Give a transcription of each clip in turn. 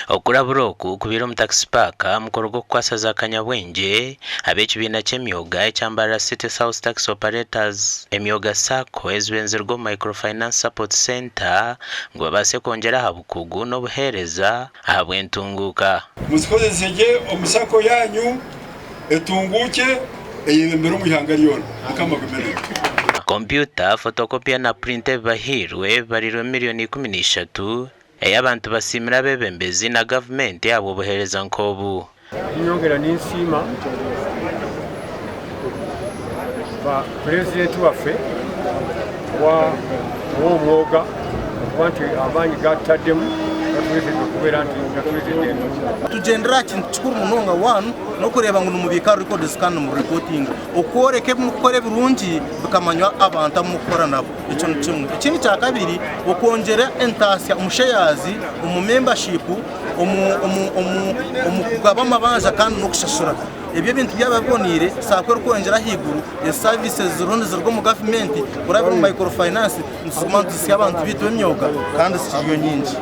Okuraburoku kubira mu taxi park mukoro gwo kwasaza akanyabwenge ab'ekibiina ky'emyoga eky'Mbarara City South Tax Operators emyoga sako ezibenzerwa microfinance support center ngo babase kongera habukugu n'obuhereza ahabw'entunguka. Muzikozesege omusako yanyu etunguke eyembera mu ihanga lyona akamagomero. Computer, photocopy na printer bahirwe barirwe miliyoni 13 abantu basimira bebembezi na government yabo buhereza nkobu. Inyongera n'insima ba president waffe wa omwoga wanti abanyi gatademu tugendera kintu kikuru munonga wanu no kureba ngo numubika record scan mu reporting okoreke mukore birungi bikamanywa abantu mukora nabo ico nicyo ikindi cya kabiri okongera entasya umushayazi umu membership umukugaba amabanja kandi no kushashura ebyo bintu byababonire sakwe kongera higuru ya services rundi zirwo mu government kuraba mu microfinance nsumantisi abantu bitwe imyoga kandi sikiriyo nyingi.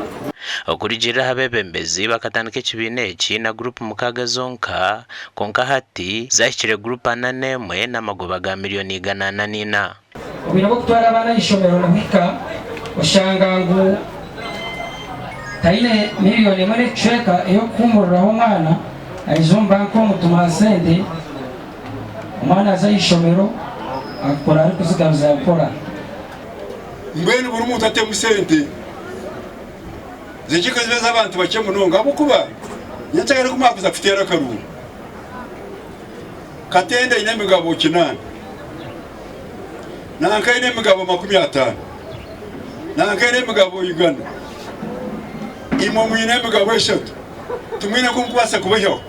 Okurijira habebembezi bakatandika ekibiina eki na group mukaga zonka konka hati zahikire group ananemwe n'amagoba ga miliyoni 84. Obirabo kutwara abana ishomero nabika oshanga ngo taine miliyoni mane cheka eyo kumuriraho umwana ayizomba nko mutuma sente umwana azayishomero akora ari kuzigaruza yakora Mbene buri muntu atemu sente zikiko zibeza abantu bake munonga abukuba nyatagara kumakuza kufitera karuru katende ine migabo 9 nanka ine migabo 50 nanka ine migabo 100 imo mwine migabo 3 tumwine kumkwasa kubaho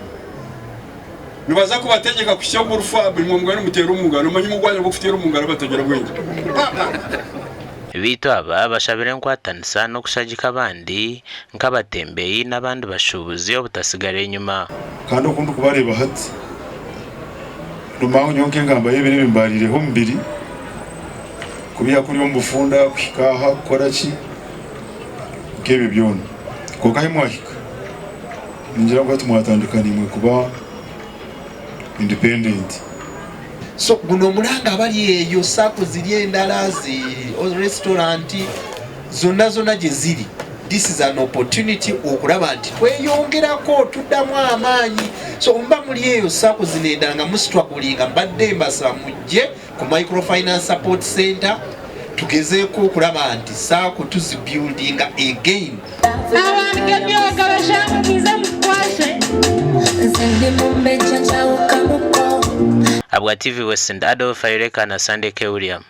nibaza kubategeka kushyira mu rufabu mu mugano mutera umugano manyi mugwanya bwo kufitera umugano batagera bwenge. Bitu aba bashabire nkwatanisa no kushagika abandi nk'abatembeyi n'abandi bashubuzi obutasigara inyuma kandi ukundu kubareba hati rumaho nyonke ngamba yebere bimbarireho mbiri kubiya kuri yo mbufunda kwikaha koraki kebe byona kokahe mwahika ningira ngo tumwatandukana imwe kuba independent. So guno mulanga abali eyo sako ziri endala restaurant zona gye ziri. This is an opportunity okulaba nti tweyongerako tuddamu amaanyi. So mba muli eyo sako zinendala nga mustrugglinga mbadde mbasa mujje ku microfinance support center tugezeeko okulaba nti sako tuzibuilding again. Abwa TV West and Adolf Ayureka na Sunday K. William.